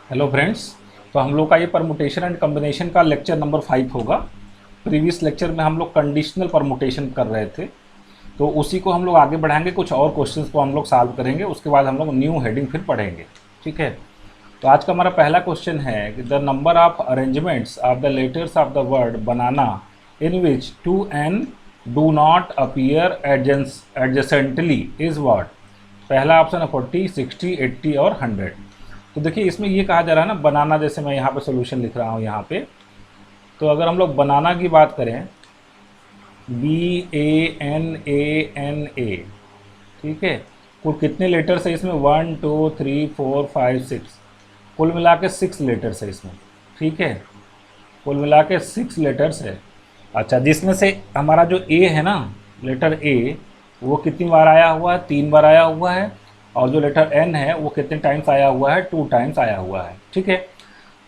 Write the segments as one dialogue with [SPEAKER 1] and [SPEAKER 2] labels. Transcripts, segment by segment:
[SPEAKER 1] Hello friends. तो हम लोग का ये परमुटेशन एंड कम्बिनेशन का लेक्चर नंबर 5 होगा। प्रीवियस लेक्चर में हम लोग कंडीशनल परमुटेशन कर रहे थे, तो उसी को हम लोग आगे बढ़ाएंगे। कुछ और क्वेश्चंस को हम लोग सॉल्व करेंगे, उसके बाद हम लोग न्यू हेडिंग फिर पढ़ेंगे। ठीक है। तो आज का हमारा पहला क्वेश्चन है कि the number of arrangements of the letters of the word banana in which two N do not appear adjacently is what. पहला ऑप्शन है 40, 60, 80 और 100। तो देखिए इसमें ये कहा जा रहा है ना, बनाना, जैसे मैं यहाँ पे सोल्यूशन लिख रहा हूँ यहाँ पे। तो अगर हम लोग बनाना की बात करें, BANANA, ठीक है। कुल कितने लेटर्स है इसमें? 1 2 3 4 5 6, कुल मिला के 6 लेटर्स है इसमें। ठीक है, कुल मिला के 6 लेटर्स है। अच्छा, जिसमें से हमारा जो ए है ना, लेटर ए, वो कितनी बार आया हुआ है? 3 बार आया हुआ है। और जो लेटर एन है वो कितने टाइम्स आया हुआ है? 2 टाइम्स आया हुआ है। ठीक है।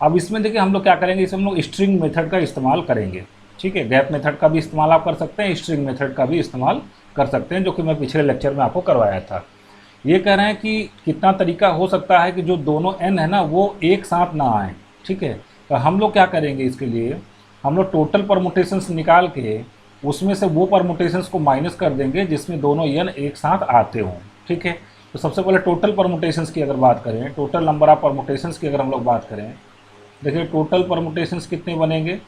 [SPEAKER 1] अब इसमें देखिए हम लोग क्या करेंगे, इसमें हम लोग स्ट्रिंग मेथड का इस्तेमाल करेंगे। ठीक है, गैप मेथड का भी इस्तेमाल आप कर सकते हैं, स्ट्रिंग मेथड का भी इस्तेमाल कर सकते हैं, जो कि मैं पिछले लेक्चर में आपको करवाया था। ये कह रहे हैं कि कितना तरीका हो सकता है कि जो दोनों एन है ना वो एक साथ ना आए। ठीक है। तो हम लोग क्या करेंगे इसके लिए, हम लोग टोटल परमुटेशंस निकाल के उसमें से वो परमुटेशंस को माइनस कर देंगे जिसमें दोनों एन एक साथ आते हों। ठीक है। तो सबसे पहले टोटल परमुटेशंस की अगर बात करें, टोटल नंबर ऑफ परमुटेशंस की अगर हम लोग बात करें, देखिए टोटल परमुटेशंस कितने बनेंगे।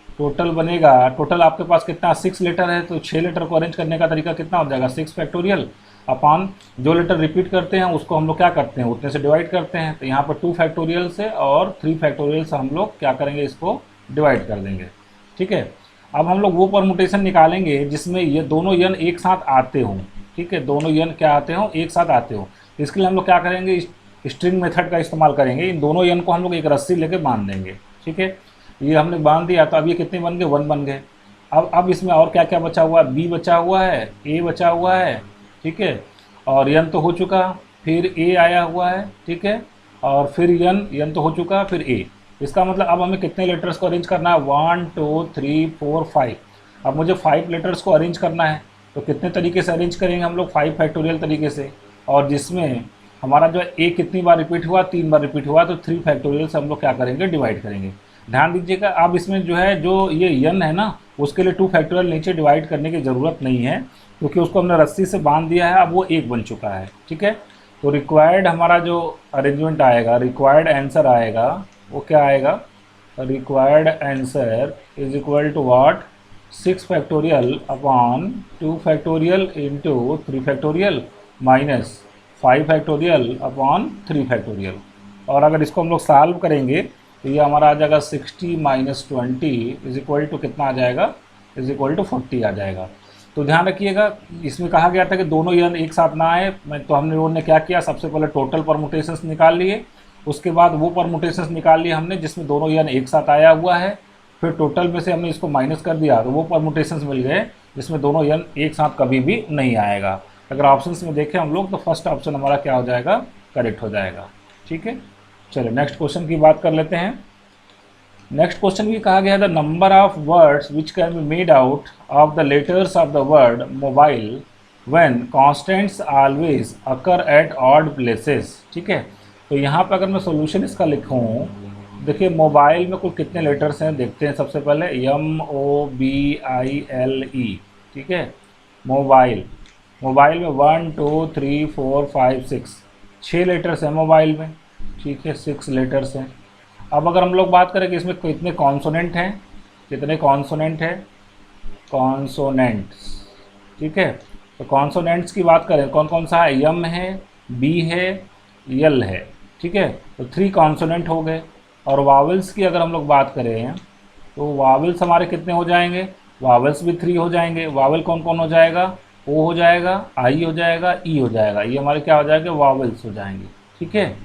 [SPEAKER 1] टोटल बनेगा, टोटल आपके पास कितना 6 लेटर है, तो 6 लेटर को अरेंज करने का तरीका कितना हो जाएगा? 6 फैक्टोरियल अपॉन जो लेटर रिपीट करते हैं उसको हम लोग क्या करते हैं, उतने से डिवाइड करते हैं। तो यहाँ पर 2 फैक्टोरियल से और 3 फैक्टोरियल से हम लोग क्या करेंगे, इसको डिवाइड कर देंगे। ठीक है। अब हम लोग वो परमुटेशन निकालेंगे जिसमें ये दोनों यन एक साथ आते हों। ठीक है, दोनों यन क्या आते हों? एक साथ आते हों। इसके लिए हम लोग क्या करेंगे, स्ट्रिंग मेथड का इस्तेमाल करेंगे। इन दोनों यन को हम लोग एक रस्सी लेके बांध देंगे। ठीक है, ये हमने बांध दिया तो अब ये कितने बन गए? 1 बन गए। अब इसमें और क्या क्या बचा हुआ है? बी बचा हुआ है, ए बचा हुआ है। ठीक है, और यन तो हो चुका, फिर ए आया हुआ है। ठीक है, और फिर यन तो हो चुका, फिर ए। इसका मतलब अब हमें कितने लेटर्स को अरेंज करना है? 1 2 3 4 5। अब मुझे 5 लेटर्स को अरेंज करना है, तो कितने तरीके से अरेंज करेंगे हम लोग? 5 फैक्टोरियल तरीके से। और जिसमें हमारा जो ए कितनी बार रिपीट हुआ? 3 बार रिपीट हुआ, तो 3 फैक्टोरियल से हम लोग क्या करेंगे? डिवाइड करेंगे। ध्यान दीजिएगा, अब इसमें जो है, जो ये यन है ना, उसके लिए 2 फैक्टोरियल नीचे डिवाइड करने की ज़रूरत नहीं है, क्योंकि उसको हमने रस्सी से बांध दिया है, अब वो 1 बन चुका है। ठीक है। तो रिक्वायर्ड हमारा जो अरेंजमेंट आएगा, रिक्वायर्ड आंसर आएगा, वो क्या आएगा? Required answer is equal to what? 6 factorial upon 2 factorial into 3 factorial minus 5 factorial upon 3 factorial. और अगर इसको हम लोग सॉल्व करेंगे तो ये हमारा आ जाएगा 60 माइनस 20 इज इक्वल टू कितना आ जाएगा? इज इक्वल टू 40 आ जाएगा। तो ध्यान रखिएगा, इसमें कहा गया था कि दोनों यन एक साथ ना आए। तो हमने लोगों ने क्या किया, सबसे पहले टोटल परमुटेशंस निकाल लिए, उसके बाद वो परमुटेशंस निकाल लिए हमने जिसमें दोनों यन एक साथ आया हुआ है। फिर टोटल में से हमने इसको माइनस कर दिया तो वो परमुटेशंस मिल गए जिसमें दोनों यन एक साथ कभी भी नहीं आएगा। अगर ऑप्शंस में देखें हम लोग तो फर्स्ट ऑप्शन हमारा क्या हो जाएगा? करेक्ट हो जाएगा। ठीक है, चलो नेक्स्ट क्वेश्चन की बात कर लेते हैं। नेक्स्ट क्वेश्चन भी कहा गया है the number of words which can be made out of the letters of the word mobile when constants always occur at odd places. ठीक है, तो यहाँ पर अगर मैं सॉल्यूशन इसका लिखूँ, देखिए मोबाइल में कुल कितने लेटर्स हैं देखते हैं। सबसे पहले MOBILE। ठीक है, मोबाइल, मोबाइल में 1 2 3 4 5 6, 6 लेटर्स हैं मोबाइल में। ठीक है, 6 लेटर्स हैं। अब अगर हम लोग बात करें कि इसमें कितने कॉन्सोनेंट हैं, कितने कॉन्सोनेंट हैं? कॉन्सोनेंट्स। ठीक है, तो कॉन्सोनेंट्स की बात करें कौन कौन सा है? यम है, बी है, यल है। ठीक है, तो 3 कॉन्सोनेंट हो गए। और वावल्स की अगर हम लोग बात करें तो वावल्स हमारे कितने हो जाएंगे? वावल्स भी 3 हो जाएंगे। वावल कौन कौन हो जाएगा? ओ हो जाएगा, आई हो जाएगा, ई हो जाएगा। ये हमारे क्या हो जाएंगे? वावल्स हो जाएंगे। ठीक है,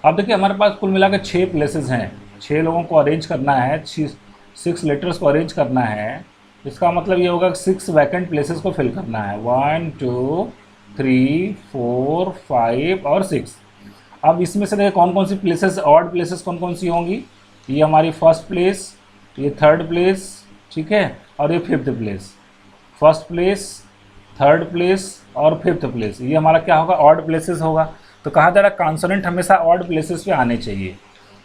[SPEAKER 1] अब देखिए हमारे पास कुल मिला के 6 प्लेसेस हैं। 6 लोगों को अरेंज करना है, 6 लेटर्स को अरेंज करना है। इसका मतलब ये होगा कि 6 वैकेंट प्लेसेस को फिल करना है। 1 2 3 4 5 और 6। अब इसमें से देखिए कौन कौन सी प्लेसेस, ऑड प्लेसेस कौन कौन सी होंगी? ये हमारी फर्स्ट प्लेस, ये थर्ड प्लेस, ठीक है, और ये fifth place. First place, third place और फिफ्थ प्लेस, ये हमारा क्या होगा? ऑड प्लेसेस होगा। तो कहा जा रहा है कॉन्सोनेंट हमेशा ऑड प्लेसेस पे आने चाहिए।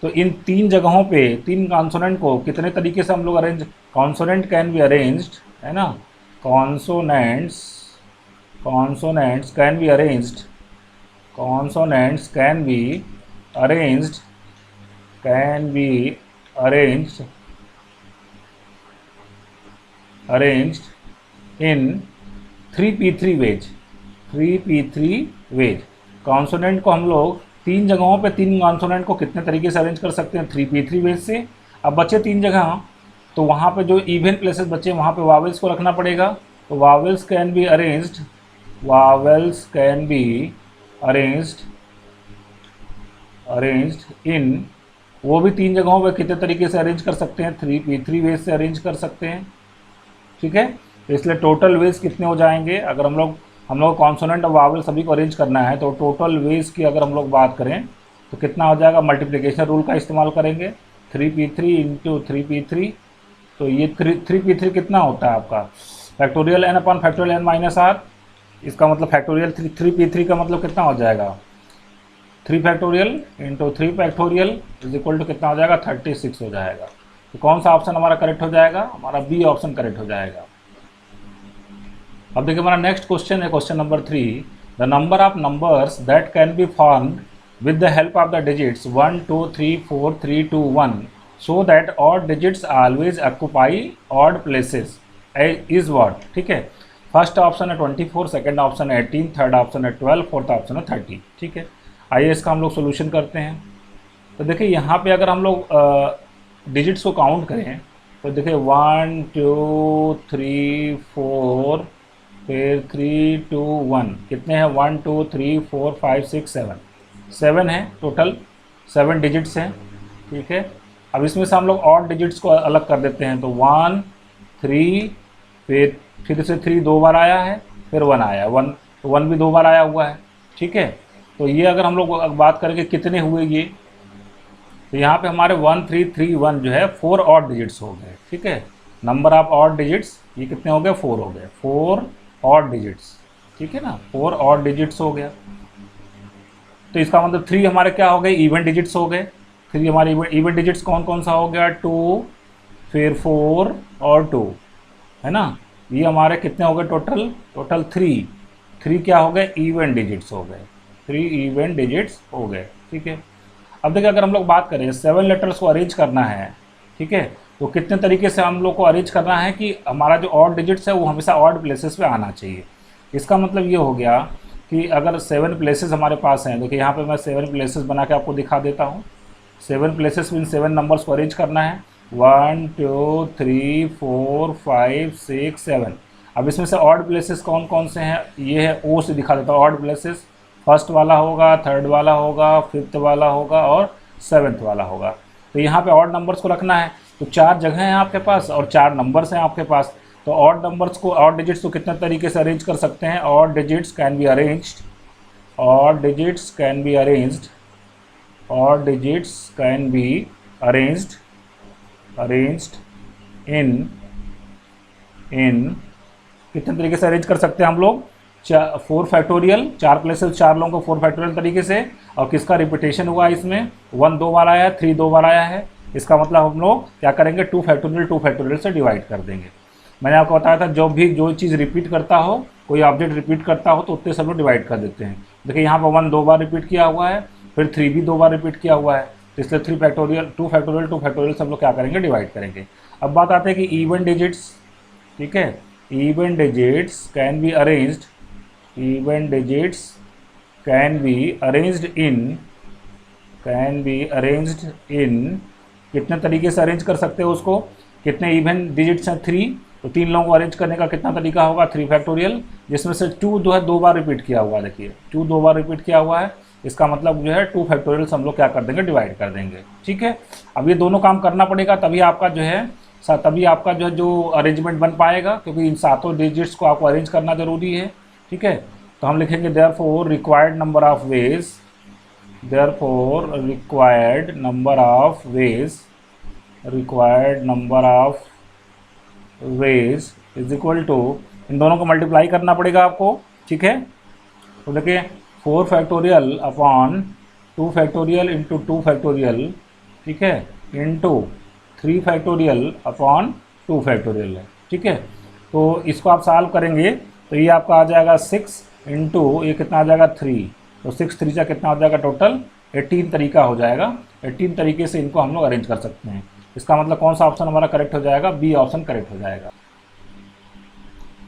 [SPEAKER 1] तो इन तीन जगहों पे तीन कॉन्सोनेंट को कितने तरीके से हम लोग arrange, consonant can be arranged, है ना, consonants can be arranged, consonants can be arranged, can be arranged in 3p3 ways, 3p3 ways. Consonant को हम लोग तीन जगहों पे तीन कॉन्सोनेंट को कितने तरीके से अरेंज कर सकते हैं, 3p3 वेज से। अब बचे तीन जगह, तो वहाँ पे जो इवन प्लेसेस बचे वहाँ पे वावेल्स को रखना पड़ेगा। तो vowels can be arranged, vowels can be arranged इन, वो भी तीन जगहों पे कितने तरीके से अरेंज कर सकते हैं, 3p3 वेज से अरेंज कर सकते हैं। ठीक है, तो इसलिए टोटल वेज कितने हो जाएंगे, अगर हम लोग कॉन्सोनेंट और वावल सभी को अरेंज करना है, तो टोटल वेज की अगर हम लोग बात करें तो कितना हो जाएगा, मल्टीप्लिकेशन रूल का इस्तेमाल करेंगे, 3p3 इंटू 3p3। तो ये 3p3 कितना होता है आपका, factorial n upon factorial n minus R. इसका मतलब फैक्टोरियल 3p3 का मतलब कितना हो जाएगा, 3 factorial into 3 factorial is equal to कितना हो जाएगा, 36 हो जाएगा। तो कौन सा ऑप्शन हमारा करेक्ट हो जाएगा, हमारा बी ऑप्शन करेक्ट हो जाएगा। अब देखिए हमारा नेक्स्ट क्वेश्चन है, question number 3, the number of numbers that can be formed with the help of the digits 1 2 3 4 3 2 1 so that odd digits always occupy odd places is what. ठीक है, first option है 24, second option है 18, third option है 12, fourth option है 30। ठीक है, आइए इसका हम लोग सोल्यूशन करते हैं। तो देखिए यहाँ पे अगर हम लोग डिजिट्स को काउंट करें तो देखिए 1 2 3 4 फिर 3 2 1 कितने हैं, 1 2 3 4 5 6 7, 7 है टोटल, 7 डिजिट्स हैं। ठीक है, अब इसमें से हम लोग ऑड डिजिट्स को अलग कर देते हैं। तो 1 3, फिर से 3 दो बार आया है, फिर 1 आया, 1 तो 1 भी दो बार आया हुआ है। ठीक है, तो ये अगर हम लोग बात करेंगे कितने हुए ये, तो यहाँ पे हमारे 1 3 3 1 जो है 4 ऑड डिजिट्स हो गए। ठीक है, नंबर ऑफ ऑड डिजिट्स ये कितने हो गए, 4 हो गए, 4 ऑड डिजिट्स। ठीक है ना, 4 ऑड डिजिट्स हो गया। तो इसका मतलब 3 हमारे क्या हो गए, इवन डिजिट्स हो गए। 3 हमारे इवन डिजिट्स कौन कौन सा हो गया, 2 फिर 4 और 2, है ना। ये हमारे कितने हो गए टोटल 3 क्या हो गए, इवन डिजिट्स हो गए, 3 इवन डिजिट्स हो गए। ठीक है, अब देखिए अगर हम लोग बात करें 7 लेटर्स को अरेंज करना है, ठीक है, तो कितने तरीके से हम लोग को अरेंज करना है कि हमारा जो ऑड डिजिट्स है वो हमेशा ऑड प्लेसेस पे आना चाहिए। इसका मतलब ये हो गया कि अगर 7 प्लेसेस हमारे पास हैं, देखिए यहाँ पे मैं 7 प्लेसेस बना के आपको दिखा देता हूँ। 7 प्लेसेस इन 7 नंबर्स को अरेंज करना है, 1 2 3 4 5 6 7। अब इसमें से ऑड प्लेसेस कौन कौन से हैं, ये है ओ से दिखा देता हूँ। ऑड प्लेसेस फर्स्ट वाला होगा, थर्ड वाला होगा, फिफ्थ वाला होगा और 7th वाला होगा। तो यहाँ पे ऑड नंबर्स को रखना है। तो 4 जगह हैं आपके पास और 4 नंबर्स हैं आपके पास। तो ऑड नंबर्स को, ऑड डिजिट्स को कितने तरीके से अरेंज कर सकते हैं, odd digits can be arranged, odd digits can be arranged, odd digits can be arranged इन कितने तरीके से अरेंज कर सकते हैं हम लोग, 4 फैक्टोरियल, 4 प्लेसेस 4 लोगों को 4 फैक्टोरियल तरीके से। और किसका रिपीटेशन हुआ इसमें, 1 दो बार आया है, 3 दो बार आया है। इसका मतलब हम लोग क्या करेंगे, 2 फैक्टोरियल से डिवाइड कर देंगे। मैंने आपको बताया था जो चीज़ रिपीट करता हो, कोई ऑब्जेक्ट रिपीट करता हो तो उतने सब लोग डिवाइड कर देते हैं। देखिए यहाँ पर 1 दो बार रिपीट किया हुआ है, फिर 3 भी 2 बार रिपीट किया हुआ है, इसलिए 3 फैक्टोरियल 2 फैक्टोरियल सब लोग क्या करेंगे, डिवाइड करेंगे। अब बात आते हैं कि इवन डिजिट्स। ठीक है, even digits can be arranged, even digits can be arranged इन कितने तरीके से अरेंज कर सकते हो उसको, कितने इवन डिजिट्स हैं, 3। तो 3 लोगों को अरेंज करने का कितना तरीका होगा, 3 फैक्टोरियल, जिसमें से 2 जो है 2 बार रिपीट किया हुआ है। देखिए 2 2 बार रिपीट किया हुआ है, इसका मतलब जो है 2 फैक्टोरियल हम लोग क्या कर देंगे, डिवाइड कर देंगे। ठीक है, अब ये दोनों काम करना पड़ेगा तभी आपका जो अरेंजमेंट बन पाएगा, क्योंकि इन 7 डिजिट्स को आपको अरेंज करना जरूरी है। ठीक है, तो हम लिखेंगे therefore required number of ways is equal to, इन दोनों को मल्टीप्लाई करना पड़ेगा आपको। ठीक है, तो देखिए 4 factorial upon 2 factorial into 2 factorial, ठीक है, इंटू 3 फैक्टोरियल अपॉन 2 फैक्टोरियल है, ठीक है। तो इसको आप सॉल्व करेंगे तो ये आपका आ जाएगा 6 इंटू ये कितना आ जाएगा 3, तो 6 3 कितना हो जाएगा टोटल 18 तरीका हो जाएगा। 18 तरीके से इनको हम लोग अरेंज कर सकते हैं। इसका मतलब कौन सा ऑप्शन हमारा करेक्ट हो जाएगा, बी ऑप्शन करेक्ट हो जाएगा।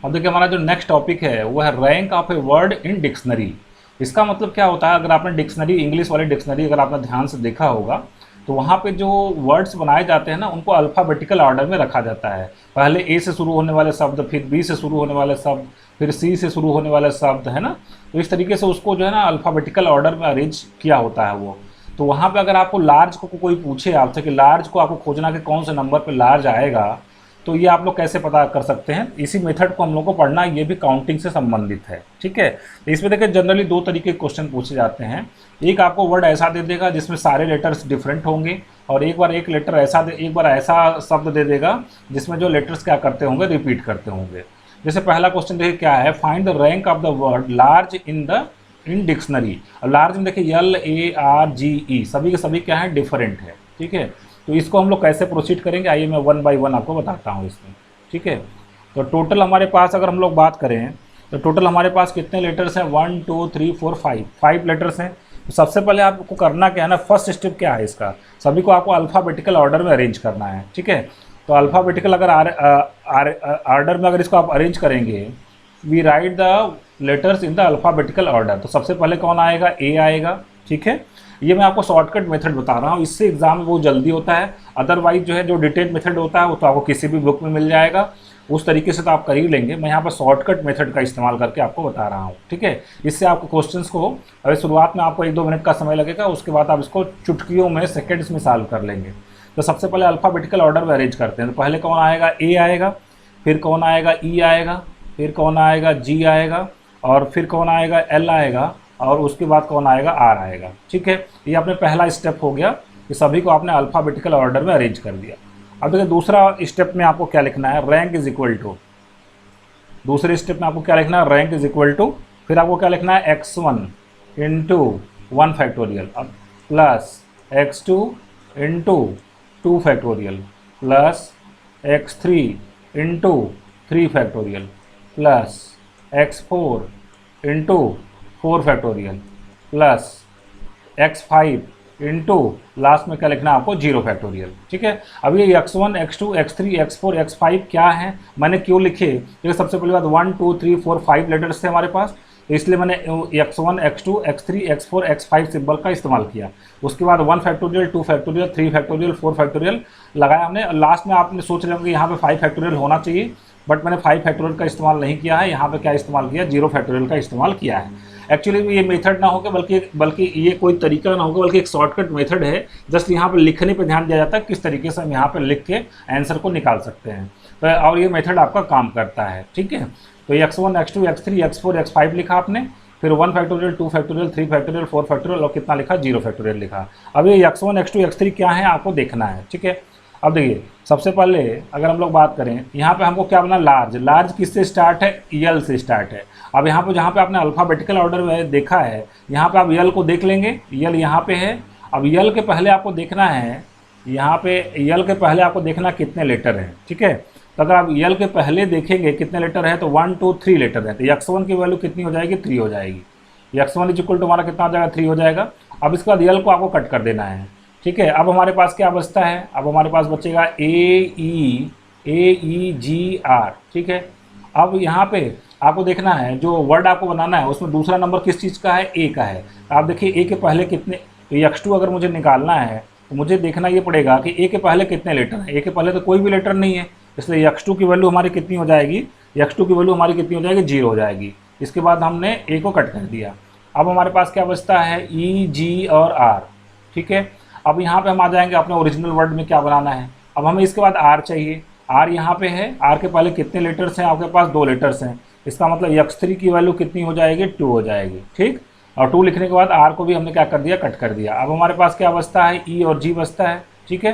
[SPEAKER 1] अब देखिए हमारा जो नेक्स्ट टॉपिक है वो है rank of a word in dictionary. इसका मतलब क्या होता है, अगर आपने डिक्शनरी, इंग्लिश वाली डिक्शनरी अगर आपने ध्यान से देखा होगा तो वहाँ पे जो वर्ड्स बनाए जाते हैं ना उनको अल्फ़ाबेटिकल ऑर्डर में रखा जाता है। पहले ए से शुरू होने वाले शब्द, फिर बी से शुरू होने वाले शब्द, फिर सी से शुरू होने वाले शब्द, है ना। तो इस तरीके से उसको जो है ना अल्फ़ाबेटिकल ऑर्डर में अरेंज किया होता है वो। तो वहाँ पे अगर आपको लार्ज को कोई पूछे आपसे कि लार्ज को आपको खोजना कि कौन से नंबर पे लार्ज आएगा, तो ये आप लोग कैसे पता कर सकते हैं, इसी मेथड को हम लोग को पढ़ना, ये भी काउंटिंग से संबंधित है, ठीक है। तो इसमें देखिए जनरली दो तरीके के क्वेश्चन पूछे जाते हैं। एक आपको वर्ड ऐसा दे देगा जिसमें सारे लेटर्स डिफरेंट होंगे, और एक बार ऐसा शब्द दे देगा जिसमें जो लेटर्स क्या करते होंगे, रिपीट करते होंगे। जैसे पहला क्वेश्चन देखिए क्या है, find the rank of the word large in dictionary. अब लार्ज में देखिए LARGE सभी के सभी क्या है, डिफरेंट है, ठीक है। तो इसको हम लोग कैसे प्रोसीड करेंगे, आइए मैं 1 बाय 1 आपको बताता हूँ इसमें, ठीक है। तो टोटल हमारे पास अगर हम लोग बात करें तो टोटल हमारे पास कितने लेटर्स हैं, 1 2 3 4 5 लेटर्स हैं। तो सबसे पहले आपको करना क्या है ना, फर्स्ट स्टेप क्या है इसका, सभी को आपको अल्फ़ाबेटिकल ऑर्डर में अरेंज करना है, ठीक है। तो अल्फ़ाबेटिकल अगर ऑर्डर में अगर इसको आप अरेंज करेंगे, we write the letters in the alphabetical order. तो सबसे पहले कौन आएगा, ए आएगा, ठीक है। ये मैं आपको शॉर्टकट मेथड बता रहा हूँ, इससे एग्जाम में बहुत जल्दी होता है। अदरवाइज जो है जो डिटेल मेथड होता है वो तो आपको किसी भी बुक में मिल जाएगा, उस तरीके से तो आप कर ही लेंगे। मैं यहाँ पर शॉर्टकट मेथड का इस्तेमाल करके आपको बता रहा हूँ, ठीक है। इससे आपको क्वेश्चंस को, अभी शुरुआत में आपको 1-2 मिनट का समय लगेगा, उसके बाद आप इसको चुटकियों में, सेकेंड्स में सॉल्व कर लेंगे। तो सबसे पहले अल्फ़ाबेटिकल ऑर्डर में अरेंज करते हैं। तो पहले कौन आएगा, ए आएगा, फिर कौन आएगा, ई आएगा, फिर कौन आएगा, जी आएगा, और फिर कौन आएगा, एल आएगा, और उसके बाद कौन आएगा, आर आएगा, ठीक है। ये अपने पहला स्टेप हो गया, ये सभी को आपने अल्फ़ाबेटिकल ऑर्डर में अरेंज कर दिया। अब देखिए दूसरा स्टेप में आपको क्या लिखना है, रैंक इज इक्वल टू, दूसरे स्टेप में आपको क्या लिखना है, रैंक इज इक्वल टू, फिर आपको क्या लिखना है, x1 into 1 factorial plus x2 into 2 factorial plus x3 into 3 factorial plus x4 into 4 factorial plus x5 into last में क्या लिखना है आपको, 0 फैक्टोरियल, ठीक है। अब ये x1 x2 x3 x4 x5 क्या है, मैंने क्यों लिखे, देखिए सबसे पहली बात 1 2 3 4 5 लेटर्स थे हमारे पास, तो इसलिए मैंने x1 x2 x3 x4 x5 symbol का इस्तेमाल किया। उसके बाद 1 फैक्टोरियल 2 फैक्टोरियल 3 फैक्टोरियल 4 फैक्टोरियल लगाया हमने। लास्ट में आपने सोच रहे होंगे यहाँ पे 5 फैक्टोरियल होना चाहिए, बट मैंने 5 फैक्टोरियल का इस्तेमाल नहीं किया है, यहाँ पे क्या इस्तेमाल किया, 0 फैक्टोरियल का इस्तेमाल किया है। एक्चुअली ये मेथड ना होकर बल्कि ये कोई तरीका ना होगा, बल्कि एक शॉर्टकट मेथड है। जस्ट यहाँ पे लिखने पे ध्यान दिया जाता है किस तरीके से हम यहाँ पे लिख के आंसर को निकाल सकते हैं, तो और ये मेथड आपका काम करता है, ठीक है। तो x1 x2 x3 x4 x5 लिखा आपने, फिर 1 फैक्टोरियल 2 फैक्टोरियल 3 फैक्टोरियल 4 फैक्टोरियल और कितना लिखा, 0 फैक्टोरियल लिखा। अब ये x1 x2 x3 क्या है आपको देखना है, ठीक है। अब देखिए सबसे पहले अगर हम लोग बात करें, यहाँ पे हमको क्या बना, लार्ज किससे स्टार्ट है, यल से स्टार्ट है। अब यहाँ पे जहाँ पे आपने अल्फ़ाबेटिकल ऑर्डर में देखा है, यहाँ पे आप यल को देख लेंगे, यल यहाँ पे है। अब यल के पहले आपको देखना है, यहाँ पे यल के पहले आपको देखना कितने लेटर हैं, ठीक है। तो अगर आप यल के पहले देखेंगे कितने लेटर है, तो 1 2 3 लेटर है, तो x1 की वैल्यू कितनी हो जाएगी, 3 हो जाएगी। x1 इज इक्वल टू हमारा कितना हो जाएगा, 3 हो जाएगा। अब इसके बाद यल को आपको कट कर देना है, ठीक है। अब हमारे पास क्या बचता है, अब हमारे पास बचेगा AEGR, ठीक है। अब यहाँ पे आपको देखना है जो वर्ड आपको बनाना है उसमें दूसरा नंबर किस चीज़ का है, ए का है। आप देखिए ए के पहले कितने, तो x2 अगर मुझे निकालना है तो मुझे देखना ये पड़ेगा कि ए के पहले कितने लेटर हैं। ए के पहले तो कोई भी लेटर नहीं है, इसलिए x2 की वैल्यू हमारी कितनी हो जाएगी, x2 की वैल्यू हमारी कितनी हो जाएगी, 0 हो जाएगी। इसके बाद हमने ए को कट कर दिया। अब हमारे पास क्या बचता है, E G और R, ठीक है। अब यहाँ पे हम आ जाएंगे अपने ओरिजिनल वर्ड में क्या बनाना है। अब हमें इसके बाद R चाहिए, R यहाँ पे है, R के पहले कितने लेटर्स हैं, आपके पास 2 लेटर्स हैं। इसका मतलब x3 की वैल्यू कितनी हो जाएगी, 2 हो जाएगी, ठीक। और 2 लिखने के बाद R को भी हमने क्या कर दिया, कट कर दिया। अब हमारे पास क्या बचता है, E और G बचता है, ठीक है।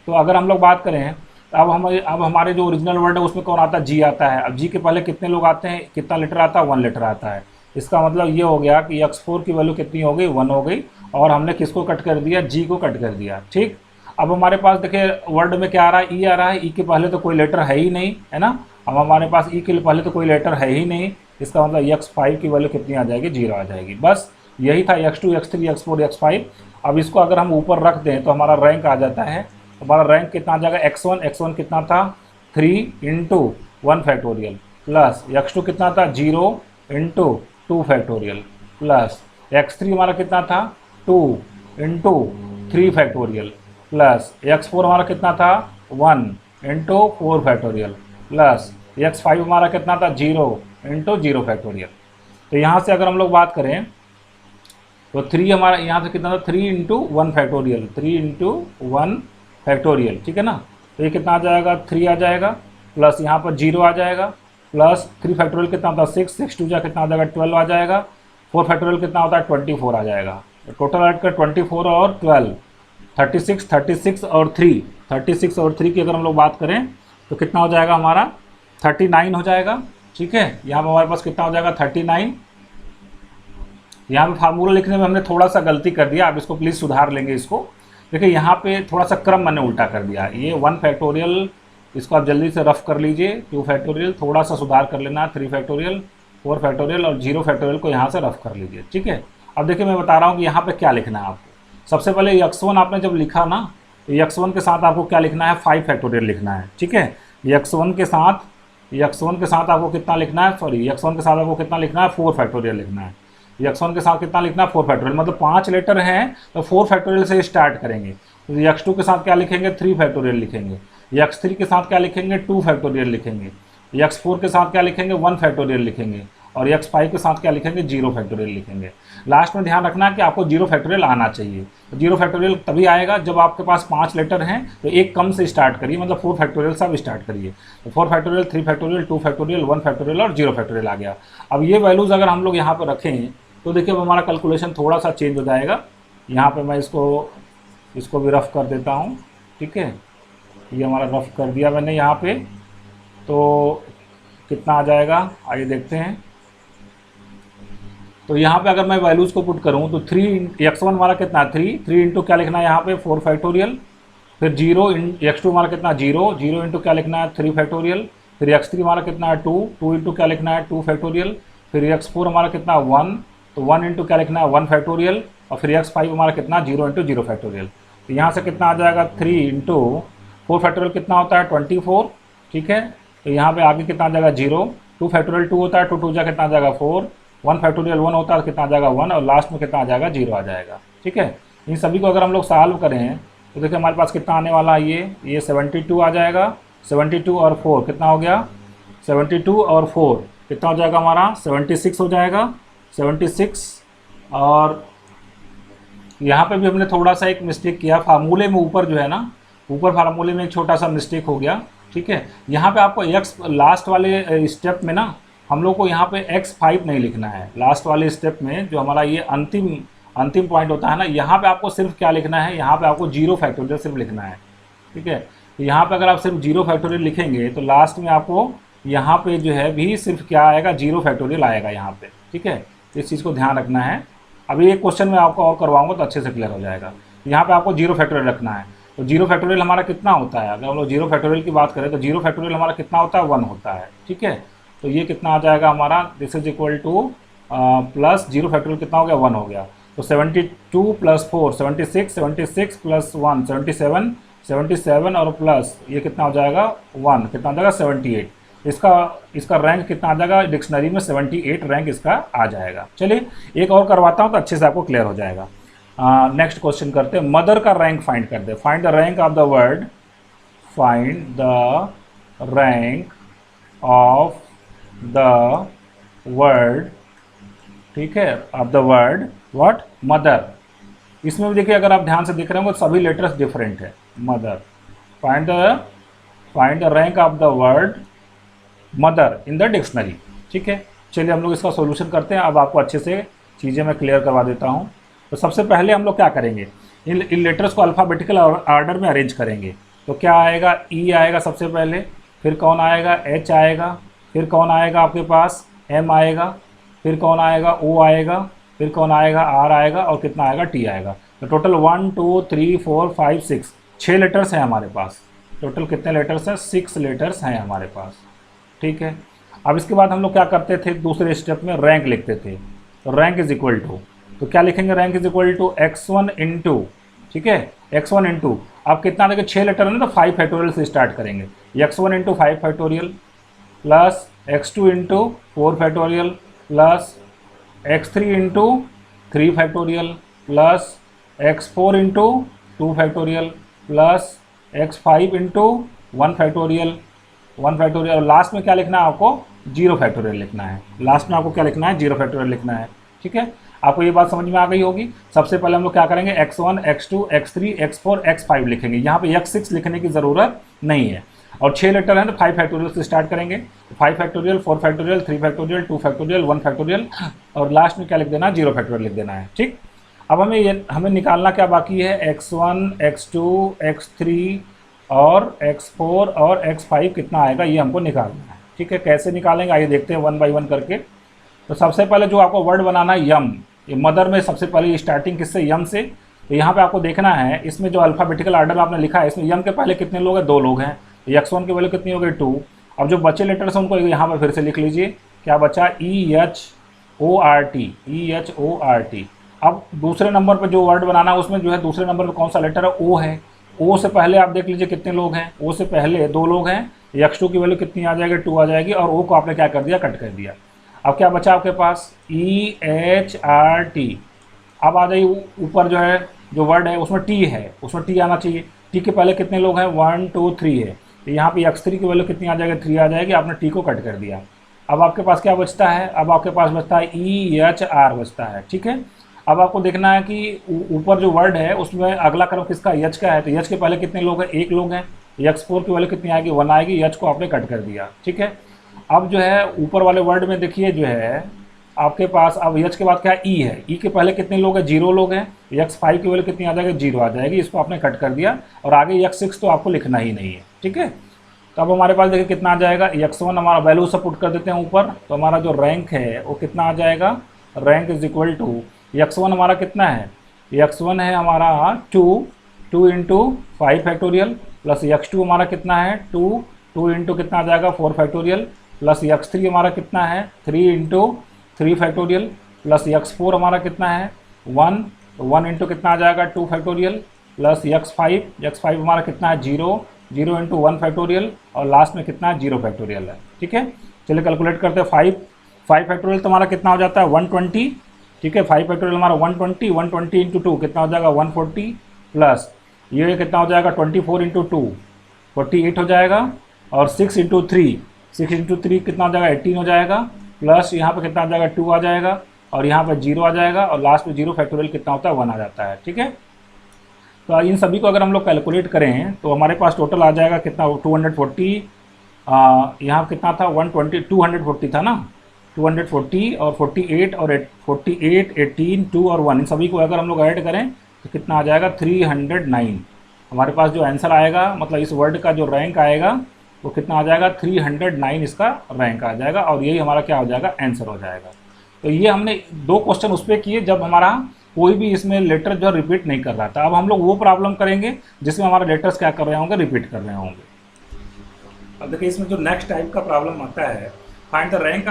[SPEAKER 1] तो अगर हम लोग बात करें अब हमारे जो ओरिजिनल वर्ड है उसमें कौन आता है, G आता है। अब G के पहले कितने लोग आते हैं, कितना लेटर आता है, 1 लेटर आता है। इसका मतलब ये हो गया कि x4 की वैल्यू कितनी हो गई, 1 हो गई, और हमने किसको कट कर दिया, g को कट कर दिया। ठीक, अब हमारे पास देखिए वर्ड में क्या आ रहा है, ई आ रहा है, ई के पहले तो कोई लेटर है ही नहीं, है ना। अब हमारे पास ई के पहले तो कोई लेटर है ही नहीं, इसका मतलब x5 की वैल्यू कितनी आ जाएगी, 0 आ जाएगी। बस यही था x2, x3, x4, x5। अब इसको अगर हम ऊपर रख दें तो हमारा रैंक आ जाता है। हमारा रैंक कितना आ जाएगा, x1 कितना था, 3 इंटू 1 फैक्टोरियल, प्लस x2 कितना था, 0 इंटू 2 फैक्टोरियल, प्लस x3 हमारा कितना था, 2 इंटू 3 फैक्टोरियल, प्लस x4 हमारा कितना था, 1 इंटू 4 फैक्टोरियल, प्लस x5 हमारा कितना था, 0 इंटू 0 फैक्टोरियल। तो यहाँ से अगर हम लोग बात करें तो 3 हमारा यहाँ से कितना था, 3 इंटू 1 फैक्टोरियल, 3 इंटू 1 फैक्टोरियल, ठीक है ना। तो ये कितना आ जाएगा, 3 आ जाएगा, प्लस यहाँ पर 0 आ जाएगा, प्लस 3 फैक्टोरियल कितना होता है, 6, 6 2 जा कितना आ जाएगा, 12 आ जाएगा, 4 फैक्टोरियल कितना होता है, 24 आ जाएगा। टोटल ऐड कर 24 और 12, 36, 36 और 3, 36 और 3 की अगर हम लोग बात करें तो कितना हो जाएगा हमारा, 39 हो जाएगा। ठीक है, यहाँ पर हमारे पास कितना हो जाएगा, 39। यहाँ पे फार्मूला लिखने में हमने थोड़ा सा गलती कर दिया, आप इसको प्लीज़ सुधार लेंगे इसको। देखिए यहाँ पे थोड़ा सा क्रम मैंने उल्टा कर दिया, ये 1 फैक्टोरियल इसको आप जल्दी से रफ कर लीजिए, 2 फैक्टोरियल थोड़ा सा सुधार कर लेना, 3 फैक्टोरियल, 4 फैक्टोरियल और 0 फैक्टोरियल को यहाँ से रफ कर लीजिए। ठीक है, अब देखिए मैं बता रहा हूँ कि यहाँ पे क्या लिखना है आपको। सबसे पहले x1 आपने जब लिखा ना, x1 के साथ आपको क्या लिखना है, 5 फैक्टोरियल लिखना है। ठीक है, x1 के साथ आपको कितना लिखना है, सॉरी x1 के साथ आपको कितना लिखना है, 4 फैक्टोरियल लिखना है। x1 के साथ कितना लिखना है, 4 फैक्टोरियल, मतलब 5 लेटर हैं तो 4 फैक्टोरियल से स्टार्ट करेंगे। तो x2 के साथ क्या लिखेंगे, 3 फैक्टोरियल लिखेंगे। x3 के साथ क्या लिखेंगे, 2 फैक्टोरियल लिखेंगे। x4 के साथ क्या लिखेंगे, 1 फैक्टोरियल लिखेंगे। और x5 के साथ क्या लिखेंगे, 0 फैक्टोरियल लिखेंगे। लास्ट में ध्यान रखना है कि आपको 0 फैक्टोरियल आना चाहिए। तो 0 फैक्टोरियल तभी आएगा जब आपके पास 5 लेटर हैं, तो एक कम से स्टार्ट करिए, मतलब 4 फैक्टोरियल से आप स्टार्ट करिए। तो 4 फैक्टोरियल, 3 फैक्टोरियल, 2 फैक्टोरियल, 1 फैक्टोरियल और 0 फैक्टोरियल आ गया। अब ये वैल्यूज़ अगर हम लोग यहाँ पर रखें तो देखिए अब हमारा कैलकुलेशन थोड़ा सा चेंज हो जाएगा। यहाँ पे मैं इसको भी रफ़ कर देता हूँ। ठीक है, ये हमारा रफ़ कर दिया मैंने यहाँ पे, तो कितना आ जाएगा आइए देखते हैं। तो यहाँ पे अगर मैं वैल्यूज़ को पुट करूँ तो 3 x1 हमारा कितना, 3 इंटू क्या लिखना है यहाँ पे, 4 फैक्टोरियल, फिर 0 x2 हमारा कितना, 0 इंटू क्या लिखना है, 3 फैक्टोरियल, फिर x3 हमारा कितना है, 2 इंटू क्या लिखना है, 2 फैक्टोरियल, फिर x4 हमारा कितना, 1, तो 1 इंटू क्या लिखना है, 1 फैक्टोरियल, और फिर x5 हमारा कितना, 0 इंटू 0 फैक्टोरियल। तो यहाँ से कितना आ जाएगा, 3 इंटू 4 फैक्टोरियल कितना होता है, 24। ठीक है, तो यहाँ पे आगे कितना आ जाएगा, 0, 2 फैक्टोरियल 2 होता है, 2 जा कितना आ जाएगा, 4, 1 फैक्टोरियल 1 होता है, कितना आ जाएगा, 1, और लास्ट में कितना आ जाएगा, 0 आ जाएगा। ठीक है, इन सभी को अगर हम लोग सॉल्व करें तो देखिए हमारे पास कितना आने वाला है, ये 72 आ जाएगा। 72 और 4 कितना हो गया, 72 और 4 कितना हो जाएगा हमारा, 76 हो जाएगा, 76। और यहाँ पे भी हमने थोड़ा सा एक मिस्टेक किया फार्मूले में, ऊपर जो है ना, ऊपर फार्मूले में एक छोटा सा मिस्टेक हो गया। ठीक है, यहाँ पे आपको x लास्ट वाले स्टेप में ना, हम लोग को यहाँ पे x5 नहीं लिखना है। लास्ट वाले स्टेप में जो हमारा ये अंतिम पॉइंट होता है ना, यहाँ पे आपको सिर्फ क्या लिखना है, यहाँ पे आपको 0 फैक्टोरियल सिर्फ लिखना है। ठीक है, तो यहाँ पे अगर आप सिर्फ 0 फैक्टोरियल लिखेंगे तो लास्ट में आपको यहाँ पे जो है भी सिर्फ क्या आएगा, 0 फैक्टोरियल आएगा यहाँ पे। ठीक है, इस चीज़ को ध्यान रखना है। अभी एक क्वेश्चन में आपको और करवाऊंगा तो अच्छे से क्लियर हो जाएगा। यहाँ पे आपको 0 फैक्टोरियल रखना है। तो 0 फैक्टोरियल हमारा कितना होता है, अगर हम लोग 0 फैक्टोरियल की बात करें तो 0 फैक्टोरियल हमारा कितना होता है, 1 होता है। ठीक है, तो ये कितना आ जाएगा हमारा, this is equal two plus 0 factorial कितना हो गया, 1 हो गया। तो 72 प्लस 4 76, 76 प्लस 1 77, 77 और प्लस ये कितना हो जाएगा, 1, कितना आ जाएगा, 78। इसका रैंक कितना आ जाएगा, डिक्शनरी में 78 रैंक इसका आ जाएगा। चलिए एक और करवाता हूँ तो अच्छे से आपको क्लियर हो जाएगा। नेक्स्ट क्वेश्चन करते हैं, मदर का रैंक फाइंड करते हैं। Find the rank of the word, find the rank of the word, ठीक है, of the word what, mother. इसमें भी देखिए अगर आप ध्यान से देख रहे हो तो सभी लेटर्स डिफरेंट है। Mother, find the rank of the word mother in the dictionary. ठीक है, चलिए हम लोग इसका सॉल्यूशन करते हैं। अब आपको अच्छे से चीज़ें मैं क्लियर करवा देता हूँ। तो सबसे पहले हम लोग क्या करेंगे, इन लेटर्स को अल्फ़ाबेटिकल ऑर्डर में अरेंज करेंगे। तो क्या आएगा, ई आएगा सबसे पहले, फिर कौन आएगा, एच आएगा, फिर कौन आएगा आपके पास, एम आएगा, फिर कौन आएगा, ओ आएगा, फिर कौन आएगा, आर आएगा, और कितना आएगा, टी आएगा। तो टोटल 1 2 3 4 5 6 6 लेटर्स हैं हमारे पास। टोटल कितने लेटर्स हैं, 6 लेटर्स हैं हमारे पास। ठीक है, अब इसके बाद हम लोग क्या करते थे, दूसरे स्टेप में रैंक लिखते थे। तो रैंक इज इक्वल टू, तो क्या लिखेंगे, rank is equal to x1 into, ठीक है, x1 इंटू, अब कितना देखिए 6 लेटर है ना, तो 5 फैक्टोरियल से स्टार्ट करेंगे। x1 into 5 factorial plus x2 into 4 factorial plus x3 into 3 factorial plus x4 into 2 factorial plus x5 into 1 factorial, 1 factorial, और लास्ट में क्या लिखना है आपको, 0 फैक्टोरियल लिखना है। लास्ट में आपको क्या लिखना है, 0 फैक्टोरियल लिखना है। ठीक है, आपको ये बात समझ में आ गई होगी। सबसे पहले हम लोग क्या करेंगे, x1 x2 x3 x4 x5 लिखेंगे। यहाँ पे x6 लिखने की ज़रूरत नहीं है, और 6 लेटर हैं तो 5 फैक्टोरियल से स्टार्ट करेंगे। 5 factorial, 4 factorial, 3 factorial, 2 factorial, 1 factorial, और लास्ट में क्या लिख देना है, 0 फैक्टोरियल लिख देना है। ठीक, अब हमें निकालना क्या बाकी है, x1 x2 x3 और x4 और x5 कितना आएगा, ये हमको निकालना है। ठीक है, कैसे निकालेंगे आइए देखते हैं 1 बाई 1 करके। तो सबसे पहले जो आपको वर्ड बनाना है यम, ये मदर में सबसे पहले स्टार्टिंग किससे, यम से। तो यहाँ पे आपको देखना है, इसमें जो अल्फ़ाबेटिकल आर्डर आपने लिखा है, इसमें यम के पहले कितने लोग हैं, 2 लोग हैं। x1 की वैल्यू कितनी हो गई, 2। अब जो बचे लेटर्स हैं उनको यहाँ पर फिर से लिख लीजिए, क्या बचा, EHORT। अब दूसरे नंबर पर जो वर्ड बनाना है उसमें जो है दूसरे नंबर पर कौन सा लेटर है, ओ है। ओ से पहले आप देख लीजिए कितने लोग हैं, ओ से पहले 2 लोग हैं। x2 की वैल्यू कितनी आ जाएगी, 2 आ जाएगी, और ओ को आपने क्या कर दिया, कट कर दिया। अब क्या बचा आपके पास, EHRT। अब आ जाइए ऊपर जो है, जो वर्ड है उसमें टी है, उसमें टी आना चाहिए। टी के पहले कितने लोग हैं, 1 2 3 है। तो यहाँ पे x3 की वैल्यू कितनी आ जाएगी, 3 आ जाएगी, आपने टी को कट कर दिया। अब आपके पास क्या बचता है, अब आपके पास बचता है EHR बचता है। ठीक है, अब आपको देखना है कि ऊपर जो वर्ड है उसमें अगला क्रम किसका, यच का है। तो यच के पहले कितने लोग हैं, 1 लोग हैं। x4 की वैल्यू कितनी आएगी, 1 आएगी, यच को आपने कट कर दिया। ठीक है, अब जो है ऊपर वाले वर्ड में देखिए जो है आपके पास, अब यच के बाद क्या, ई है। ई के पहले कितने लोग हैं, 0 लोग हैं। x5 की वैल्यू कितनी आ जाएगी, 0 आ जाएगी, इसको आपने कट कर दिया, और आगे x6 तो आपको लिखना ही नहीं है। ठीक है, तो अब हमारे पास देखिए कितना आ जाएगा, x1 हमारा वैल्यू से पुट कर देते हैं ऊपर, तो हमारा जो रैंक है वो कितना आ जाएगा, rank is equal to, x1 हमारा कितना है, x1 है हमारा 2 इंटू 5 फैक्टोरियल प्लस x2 हमारा कितना है, 2 इंटू कितना आ जाएगा, 4 फैक्टोरियल प्लस x3 हमारा कितना है, 3 इंटू 3 फैक्टोरियल प्लस x4 हमारा कितना है, 1, तो 1 इंटू कितना आ जाएगा, 2 फैक्टोरियल प्लस x5 हमारा कितना है, 0 इंटू 1 फैक्टोरियल, और लास्ट में कितना है, 0 फैक्टोरियल है। ठीक है, चलिए कैलकुलेट करते हैं। 5 फैक्टोरियल तो हमारा कितना हो जाता है, 120। ठीक है, 5 फैक्टोरियल हमारा 120 इंटू 2 कितना हो जाएगा, 140 प्लस ये कितना हो जाएगा, 24 इंटू 2 48 हो जाएगा, और 6 इंटू 3 कितना हो जाएगा, 18 हो जाएगा, प्लस यहाँ पे कितना आ जाएगा, 2 आ जाएगा, और यहाँ पे 0 आ जाएगा, और लास्ट में 0 फैक्टोरियल कितना होता है, 1 आ जाता है। ठीक है, तो इन सभी को अगर हम लोग कैलकुलेट करें तो हमारे पास टोटल आ जाएगा कितना, 240, यहाँ कितना था, 240 था ना, 240 और 48 और 48 18 2 और 1, इन सभी को अगर हम लोग ऐड करें तो कितना आ जाएगा, 309। हमारे पास जो आंसर आएगा, मतलब इस वर्ड का जो रैंक आएगा वो कितना आ जाएगा, 309 इसका रैंक आ जाएगा, और यही हमारा क्या हो जाएगा, आंसर हो जाएगा। तो ये हमने 2 क्वेश्चन उस पर किए जब हमारा कोई भी इसमें लेटर जो रिपीट नहीं कर रहा था। अब हम लोग वो प्रॉब्लम करेंगे जिसमें हमारे लेटर्स क्या कर रहे होंगे, रिपीट कर रहे होंगे। अब देखिए इसमें जो नेक्स्ट टाइप का प्रॉब्लम आता है, find the rank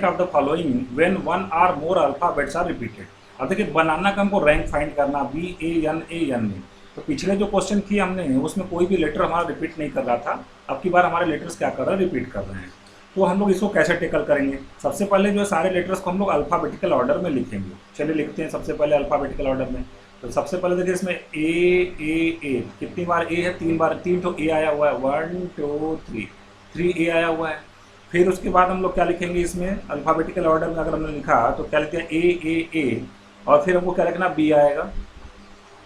[SPEAKER 1] of the following when 1 और मोर अल्फाबेट्स आर रिपीटेड। अब देखिए बनाना का हमको रैंक फाइंड करना, BANAN में। तो पिछले जो क्वेश्चन किए हमने उसमें कोई भी लेटर हमारा रिपीट नहीं कर रहा था, अब की बार हमारे लेटर्स क्या कर रहे हैं, रिपीट कर रहे हैं। तो हम लोग इसको कैसे टेकल करेंगे, सबसे पहले जो सारे लेटर्स को हम लोग अल्फ़ाबेटिकल ऑर्डर में लिखेंगे। चलिए लिखते हैं सबसे पहले अल्फ़ाबेटिकल ऑर्डर में। तो सबसे पहले देखिए इसमें ए कितनी बार ए है, 3 बार, 3 तो ए आया हुआ है, 1 2 3 ए आया हुआ है। फिर उसके बाद हम लोग क्या लिखेंगे इसमें अल्फ़ाबेटिकल ऑर्डर में, अगर हमने लिखा तो क्या लिखते हैं ए, और फिर हमको क्या लिखना, बी आएगा,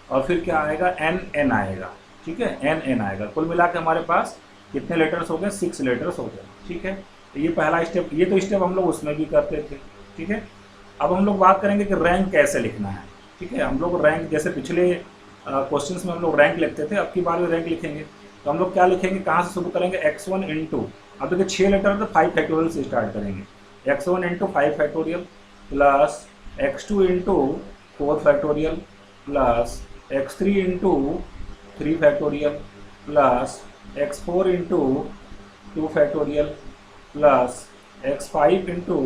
[SPEAKER 1] और फिर क्या आएगा, एन आएगा। ठीक है, एन आएगा। कुल मिला के हमारे पास कितने लेटर्स हो गए, 6 लेटर्स हो गए। ठीक है, तो ये पहला स्टेप, ये तो स्टेप हम लोग उसमें भी करते थे। ठीक है, अब हम लोग बात करेंगे कि रैंक कैसे लिखना है। ठीक है, हम लोग रैंक जैसे पिछले क्वेश्चंस में हम लोग रैंक लिखते थे, अब की बार भी रैंक लिखेंगे। तो हम लोग क्या लिखेंगे, कहाँ से शुरू करेंगे, x1 इंटू, अब देखिए 6 लेटर तो 5 फैक्टोरियल से स्टार्ट करेंगे। x1 into 5 factorial plus x2 into 4 factorial plus x3 into 3 factorial plus x4 into 2 factorial plus x5 into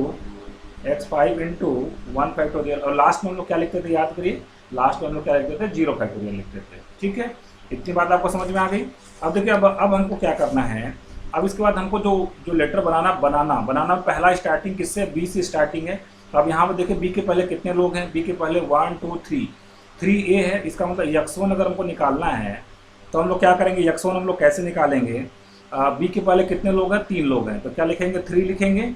[SPEAKER 1] 1 factorial, और लास्ट में हम लोग क्या लिखते थे याद करिए, लास्ट में हम लोग क्या लिखते थे 0 फैक्टोरियल लिखते थे। ठीक है, इतनी बात आपको समझ में आ गई। अब देखिए अब हमको क्या करना है, अब इसके बाद हमको जो लेटर बनाना पहला स्टार्टिंग किससे, बी से स्टार्टिंग है। तो अब यहाँ पर देखिए बी के पहले कितने लोग हैं, बी के पहले 1 2 3 ए है, इसका मतलब x1 अगर हमको निकालना है तो हम लोग क्या करेंगे, x1 हम लोग कैसे निकालेंगे, बी के पहले कितने लोग हैं, 3 लोग हैं, तो क्या लिखेंगे 3 लिखेंगे।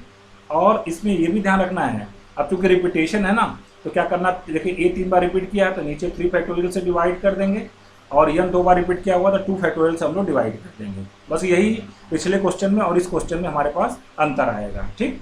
[SPEAKER 1] और इसमें ये भी ध्यान रखना है, अब चूँकि रिपीटेशन है ना, तो क्या करना, देखिए ए 3 बार रिपीट किया है तो नीचे 3 फैक्टोरियल से डिवाइड कर देंगे, और यन 2 बार रिपीट किया हुआ तो 2 फैक्टोरियल से हम लोग डिवाइड कर देंगे। बस यही पिछले क्वेश्चन में और इस क्वेश्चन में हमारे पास अंतर आएगा। ठीक,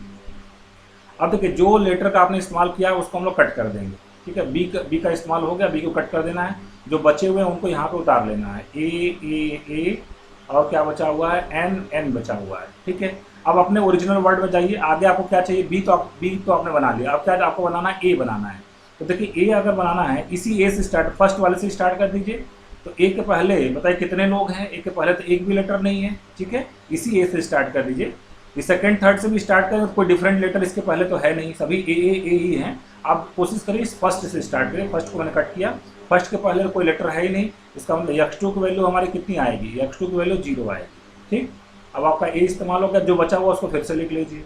[SPEAKER 1] अब देखिए जो लेटर का आपने इस्तेमाल किया है उसको हम लोग कट कर देंगे। ठीक है, बी का इस्तेमाल हो गया, बी को कट कर देना है, जो बचे हुए हैं उनको यहाँ पे उतार लेना है, ए और क्या बचा हुआ है, एन बचा हुआ है। ठीक है, अब अपने ओरिजिनल वर्ड में जाइए, आगे आपको क्या चाहिए, बी तो आपने बना लिया, अब क्या आपको बनाना है, ए बनाना है। तो देखिए ए अगर बनाना है इसी ए से स्टार्ट, फर्स्ट वाले से स्टार्ट कर दीजिए। तो ए के पहले बताइए कितने लोग हैं, ए के पहले तो एक भी लेटर नहीं है। ठीक है, इसी ए से स्टार्ट कर दीजिए। ये सेकंड थर्ड से भी स्टार्ट करें तो कोई डिफरेंट लेटर इसके पहले तो है नहीं, सभी ए ही हैं। आप कोशिश करिए फर्स्ट से स्टार्ट करें, फर्स्ट को मैंने कट किया, फर्स्ट के पहले कोई लेटर है ही नहीं, इसका मतलब x2 की वैल्यू हमारी कितनी आएगी, x2 की वैल्यू 0 आएगी। ठीक, अब आपका ए इस्तेमाल हो गया, जो बचा हुआ उसको फिर से लिख लीजिए,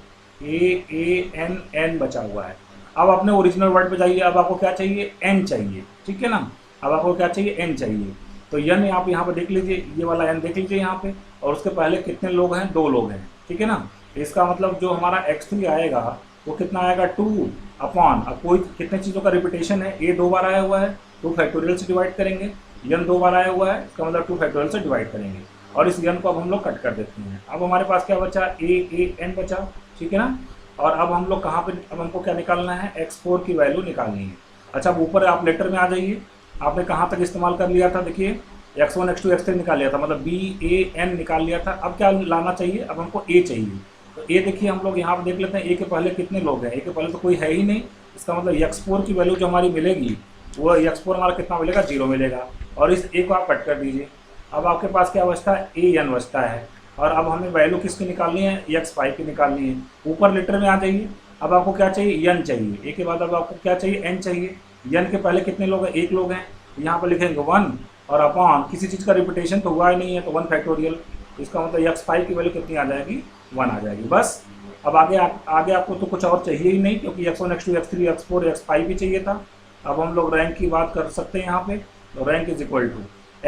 [SPEAKER 1] एन बचा हुआ है। अब अपने ओरिजिनल वर्ड पे जाइए, अब आपको क्या चाहिए, एन चाहिए। ठीक है ना, अब आपको क्या चाहिए, एन चाहिए। तो एन आप यहाँ पर देख लीजिए, ये वाला एन देख लीजिए यहाँ पे, और उसके पहले कितने लोग हैं, 2 लोग हैं। ठीक है ना, इसका मतलब जो हमारा x3 आएगा वो कितना आएगा, 2 अपॉन, अब कोई कितने चीज़ों का रिपीटेशन है, ए 2 बार आया हुआ है 2 फैक्टोरियल से डिवाइड करेंगे, एन 2 बार आया हुआ है, इसका मतलब 2 फैक्टोरियल से डिवाइड करेंगे, और इस एन को अब हम लोग कट कर देते हैं। अब हमारे पास क्या बचा, एन बचा। ठीक है ना, और अब हम लोग कहाँ पे, अब हमको क्या निकालना है, x4 की वैल्यू निकालनी है। अच्छा, अब ऊपर आप लेटर में आ जाइए, आपने कहाँ तक इस्तेमाल कर लिया था, देखिए x1 x2 x3 निकाल लिया था, मतलब BAN निकाल लिया था। अब क्या लाना चाहिए, अब हमको ए चाहिए। तो ए देखिए हम लोग यहाँ पर देख लेते हैं, ए के पहले कितने लोग हैं, ए के पहले तो कोई है ही नहीं, इसका मतलब x4 की वैल्यू जो हमारी मिलेगी वो x4 हमारा कितना मिलेगा, 0 मिलेगा, और इस ए को आप कट कर दीजिए। अब आपके पास क्या बचता है, AN बचता है, और अब हमें वैल्यू किसकी निकालनी है, x5 की निकालनी है। ऊपर लेटर में आ जाइए, अब आपको क्या चाहिए, n चाहिए, ए के बाद अब आपको क्या चाहिए, n चाहिए। n के पहले कितने लोग हैं, 1 लोग हैं, यहाँ पर लिखेंगे 1, और अपॉन किसी चीज़ का रिपीटेशन तो हुआ ही नहीं है तो 1 फैक्टोरियल, इसका मतलब x5 की वैल्यू कितनी आ जाएगी, 1 आ जाएगी। बस अब आगे आपको तो कुछ और चाहिए ही नहीं, क्योंकि x1 x2 x3 x4 x5 भी चाहिए था। अब हम लोग रैंक की बात कर सकते हैं यहाँ पे, तो rank is equal to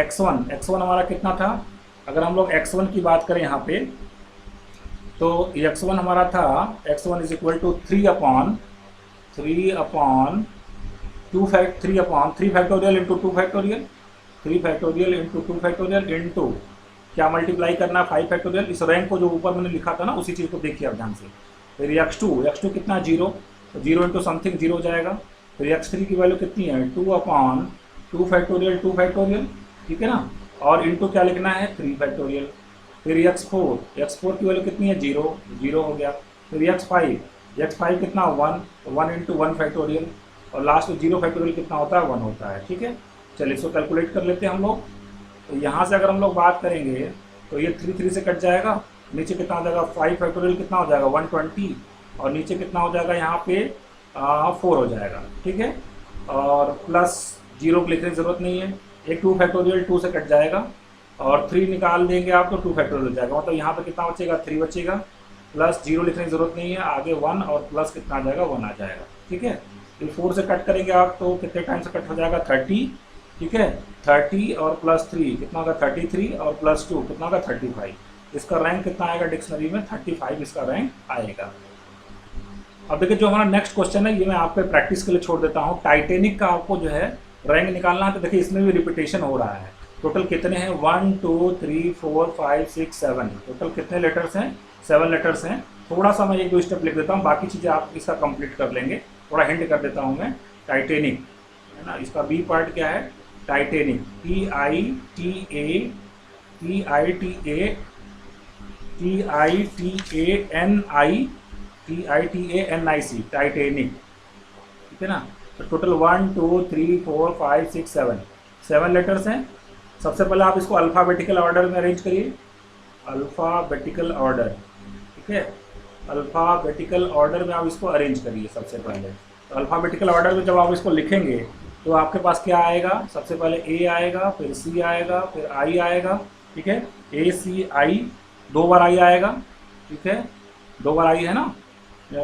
[SPEAKER 1] x1 हमारा कितना था, अगर हम लोग x1 की बात करें यहाँ पे, तो x1 हमारा था, x1 is equal to 3 upon 3 factorial into 2 factorial, 3 factorial into 2 factorial into क्या मल्टीप्लाई करना, 5 फैक्टोरियल। इस रैंक को जो ऊपर मैंने लिखा था ना उसी चीज़ को देखिए आप ध्यान से। फिर x2 कितना, 0, तो 0 इंटू समथिंग 0 हो जाएगा। फिर x3 की वैल्यू कितनी है, 2 अपॉन 2 फैक्टोरियल, ठीक है ना, और इंटू क्या लिखना है, 3 फैक्टोरियल। फिर x4 की वैल्यू कितनी है, 0 हो गया। फिर x5 कितना, 1 इंटू 1 फैक्टोरियल, और लास्ट में 0 फैक्टोरियल कितना होता है, 1 होता है। ठीक है, चलिए इसको कैलकुलेट कर लेते हैं हम लोग। तो यहाँ से अगर हम लोग बात करेंगे तो ये 3 से कट जाएगा, नीचे कितना हो जाएगा, 5 फैक्टोरियल कितना हो जाएगा, 120, और नीचे कितना हो जाएगा यहाँ पे 4 हो जाएगा। ठीक है, और प्लस 0 की लिखने की ज़रूरत नहीं है, एक 2 फैक्टोरियल 2 से कट जाएगा, और 3 निकाल देंगे आप तो 2 फैक्टोरियल हो जाएगा, मतलब यहाँ पर कितना बचेगा, 3 बचेगा, प्लस 0 लिखने की ज़रूरत नहीं है, आगे 1 और प्लस कितना आ जाएगा, 1 आ जाएगा। ठीक है, फिर 4 से कट करेंगे आप तो कितने टाइम से कट हो जाएगा, 30। ठीक है, 30 और प्लस 3 कितना होगा, 33, और प्लस 2 कितना होगा, 35। इसका रैंक कितना आएगा डिक्शनरी में, 35 इसका रैंक आएगा। अब देखिए जो हमारा नेक्स्ट क्वेश्चन है ये मैं आपको प्रैक्टिस के लिए छोड़ देता हूँ। टाइटेनिक का आपको जो है रैंक निकालना है, तो देखिए इसमें भी रिपीटेशन हो रहा है। टोटल कितने हैं, 1 2 3 4 5 6 7, टोटल कितने लेटर्स हैं, 7 लेटर्स हैं। थोड़ा सा मैं 1-2 स्टेप लिख देता हूँ, बाकी चीज़ें आप इसका कंप्लीट कर लेंगे। थोड़ा हिंट कर देता हूँ मैं, टाइटेनिक है ना, इसका बी पार्ट क्या है, टाइटेनिक, TITANIC, टाइटेनिक, ठीक है ना। तो टोटल 1 2 3 4 5 6 7 लेटर्स हैं। सबसे पहले आप इसको अल्फ़ाबेटिकल ऑर्डर में अरेंज करिए, अल्फ़ाबेटिकल ऑर्डर, ठीक है। अल्फ़ाबेटिकल ऑर्डर में आप इसको अरेंज करिए सबसे पहले। तो अल्फ़ाबेटिकल ऑर्डर में जब आप इसको लिखेंगे तो आपके पास क्या आएगा, सबसे पहले ए आएगा, फिर सी आएगा, फिर आई आएगा, ठीक है। ACI, 2 बार आई आएगा, ठीक है, 2 बार आई है ना,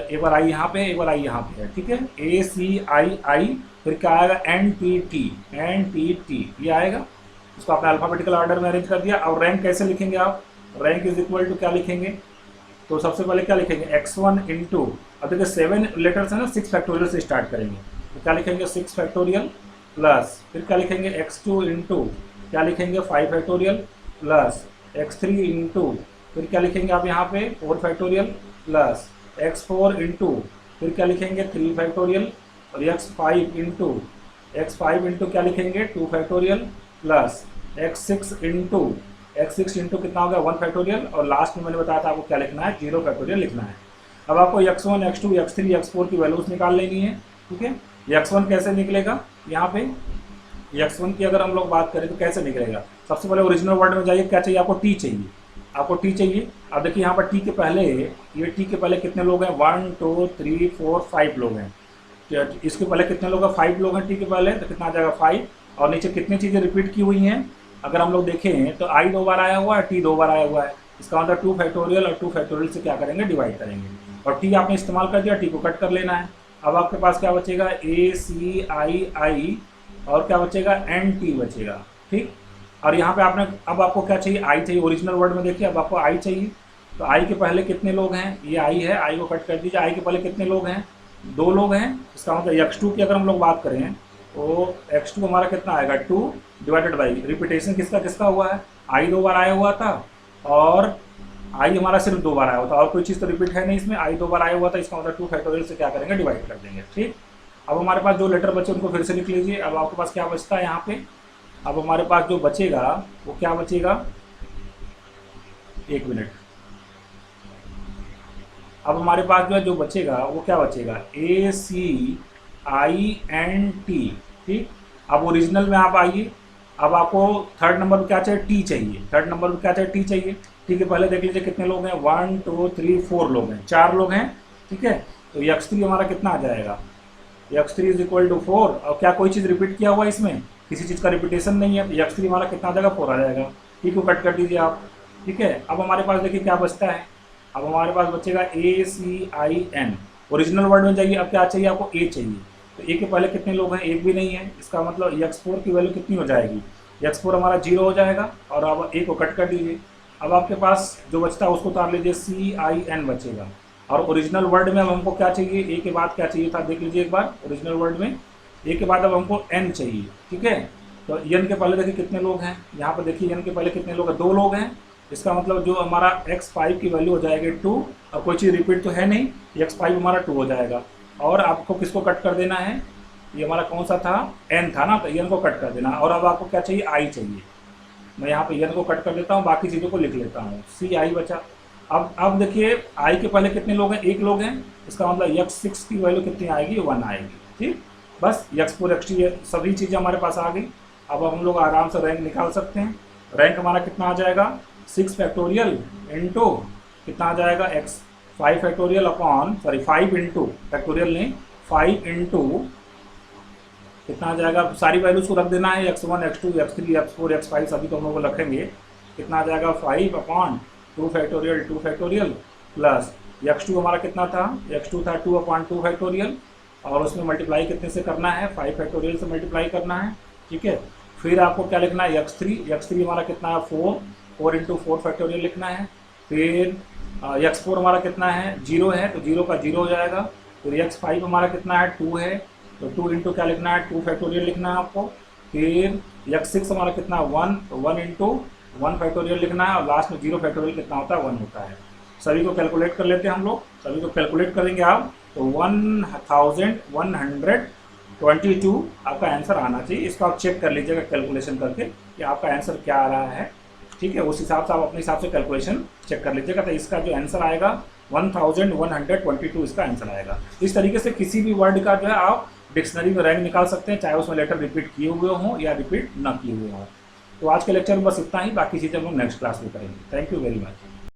[SPEAKER 1] एक बार आई यहाँ पे, एक बार आई यहाँ पे है, ठीक है। ACII, फिर क्या आएगा NTT, ये आएगा। इसको आपने अल्फ़ाबेटिकल ऑर्डर में अरेंज कर दिया। और रैंक कैसे लिखेंगे आप, रैंक इज इक्वल टू क्या लिखेंगे, तो सबसे पहले क्या लिखेंगे x1 इंटू, अब देखिए 7 लेटर्स है ना, 6 फैक्टोरियल से स्टार्ट करेंगे, तो क्या लिखेंगे 6 फैक्टोरियल प्लस, फिर क्या लिखेंगे x2 इंटू, क्या लिखेंगे 5 फैक्टोरियल प्लस x3 इंटू, फिर क्या लिखेंगे आप यहाँ पे 4 फैक्टोरियल प्लस x4 इंटू, फिर क्या लिखेंगे 3 फैक्टोरियल, और x5 इंटू क्या लिखेंगे 2 फैक्टोरियल प्लस x6 इंटू कितना हो गया 1 फैक्टोरियल, और लास्ट में मैंने बताया था आपको क्या लिखना है 0 फैक्टोरियल लिखना है। अब आपको x1 x2 x3 x4 की वैल्यूज निकाल लेनी है, ठीक है। x1 कैसे निकलेगा, यहाँ पे x1 की अगर हम लोग बात करें तो कैसे निकलेगा, सबसे पहले ओरिजिनल वर्ड में जाइए, क्या चाहिए आपको t चाहिए, आपको t चाहिए। अब देखिए यहाँ पर t के पहले, ये t के पहले कितने लोग हैं 1 2 3 4 5 लोग हैं, इसके पहले कितने लोग हैं 5 लोग हैं t के पहले, तो कितना आ जाएगा 5, और नीचे कितनी चीज़ें रिपीट की हुई हैं, अगर हम लोग देखें तो i 2 बार आया हुआ है, t 2 बार आया हुआ है, इसका मतलब 2 फैक्टोरियल, और 2 फैक्टोरियल से क्या करेंगे डिवाइड करेंगे, और t आपने इस्तेमाल कर दिया, t को कट कर लेना है। अब आपके पास क्या बचेगा ACII, और क्या बचेगा NT बचेगा, ठीक। और यहाँ पे आपने, अब आपको क्या चाहिए i चाहिए, ओरिजिनल वर्ड में देखिए अब आपको i चाहिए, तो i के पहले कितने लोग हैं, ये i है, i को कट कर दीजिए, i के पहले कितने लोग हैं 2 लोग हैं, इसका मतलब x2 की अगर हम लोग बात करें तो x2 हमारा कितना आएगा 2 डिवाइडेड बाई, रिपीटेशन किसका किसका हुआ है, i 2 बार आया हुआ था, और i हमारा सिर्फ 2 बार आया हुआ था, और कोई चीज़ तो रिपीट है नहीं इसमें, i 2 बार आया हुआ था, इसका मतलब 2 फैक्टोरियल से क्या करेंगे डिवाइड कर देंगे, ठीक। अब हमारे पास जो लेटर बचे उनको फिर से लिख लीजिए। अब आपके पास क्या बचता है यहाँ पे, अब हमारे पास जो बचेगा वो क्या बचेगा, 1 मिनट, अब हमारे पास जो बचेगा वो क्या बचेगा ACINT, ठीक। अब ओरिजिनल में आप आइए, अब आपको थर्ड नंबर पर क्या चाहिए टी चाहिए, थर्ड नंबर पर क्या चाहिए टी चाहिए, ठीक है। पहले देख लीजिए कितने लोग हैं 1 2 3 4 लोग हैं, 4 लोग हैं, ठीक है। तो x3 हमारा कितना आ जाएगा, x3 इज इक्वल टू 4, और क्या कोई चीज़ रिपीट किया हुआ है इसमें, किसी चीज़ का रिपीटेशन नहीं है, तो x3 हमारा कितना आ जाएगा 4 आ जाएगा, ठीक को कट कर दीजिए आप, ठीक है। अब हमारे पास देखिए क्या बचता है, अब हमारे पास बचेगा ACIN, ओरिजिनल वर्ड में जाइए, अब क्या चाहिए आपको a चाहिए, तो a के पहले कितने लोग हैं, एक भी नहीं है, इसका मतलब x4 की वैल्यू कितनी हो जाएगी, x4 हमारा 0 हो जाएगा, और अब a को कट कर दीजिए। अब आपके पास जो बचता है उसको उतार लीजिए, CIN बचेगा, और ओरिजिनल वर्ड में अब हमको क्या चाहिए, a के बाद क्या चाहिए था, देख लीजिए एक बार, ओरिजिनल वर्ड में a के बाद अब हमको n चाहिए, ठीक है। तो n के पहले देखिए कितने लोग हैं, यहाँ पर देखिए n के पहले कितने लोग हैं, 2 लोग हैं, इसका मतलब जो हमारा x5 की वैल्यू हो जाएगी 2, और कोई चीज़ रिपीट तो है नहीं, x5 हमारा 2 हो जाएगा, और आपको किसको कट कर देना है, ये हमारा कौन सा था n था ना, तो n को कट कर देना, और अब आपको क्या चाहिए i चाहिए, मैं यहाँ पे n को कट कर देता हूँ, बाकी चीज़ों को लिख लेता हूँ, CI बचा। अब देखिए i के पहले कितने लोग हैं, 1 लोग हैं, इसका मतलब x6 की वैल्यू कितनी आएगी 1 आएगी, ठीक। बस x4 x3 सभी चीज़ें हमारे पास आ गई। अब हम लोग आराम से रैंक निकाल सकते हैं, रैंक हमारा कितना आ जाएगा 6 फैक्टोरियल इंटू कितना आ जाएगा 5 फैक्टोरियल अपॉन 5 इंटू फैक्टोरियल नहीं 5 इंटू कितना आ जाएगा, सारी वैल्यूज को रख देना है, x1 x2 x3 x4 x5 सभी को हम लोग रखेंगे, कितना आ जाएगा 5 अपॉन 2 फैक्टोरियल प्लस x2 हमारा कितना था, x2 था 2 अपॉन 2 फैक्टोरियल, और उसमें मल्टीप्लाई कितने से करना है 5 फैक्टोरियल से मल्टीप्लाई करना है, ठीक है। फिर आपको क्या लिखना है x3 हमारा कितना है 4 इंटू 4 फैक्टोरियल लिखना है, फिर x4 हमारा कितना है 0 है, तो 0 का 0 हो जाएगा, फिर x5 हमारा कितना है 2 है, तो 2 इंटू क्या लिखना है 2 फैक्टोरियल लिखना है आपको, फिर x6 हमारा कितना 1, तो 1 इंटू 1 फैक्टोरियल लिखना है, और लास्ट में 0 फैक्टोरियल कितना होता है 1 होता है। सभी को कैलकुलेट कर लेते हैं हम लोग, सभी को कैलकुलेट करेंगे आप, तो 1122 आपका आंसर आना चाहिए। इसको आप चेक कर लीजिएगा कैलकुलेशन करके कि आपका आंसर क्या आ रहा है, ठीक है। उस हिसाब से आप अपने हिसाब से कैलकुलेशन चेक कर लीजिएगा, तो इसका जो आंसर आएगा 1122 इसका आंसर आएगा। इस तरीके से किसी भी वर्ड का जो है आप डिक्शनरी में रैंक निकाल सकते हैं, चाहे उसमें लेटर रिपीट किए हुए हों या रिपीट ना किए हुए हों। तो आज के लेक्चर में बस इतना ही, बाकी चीज़ें हम लोग नेक्स्ट क्लास में करेंगे। Thank you very much.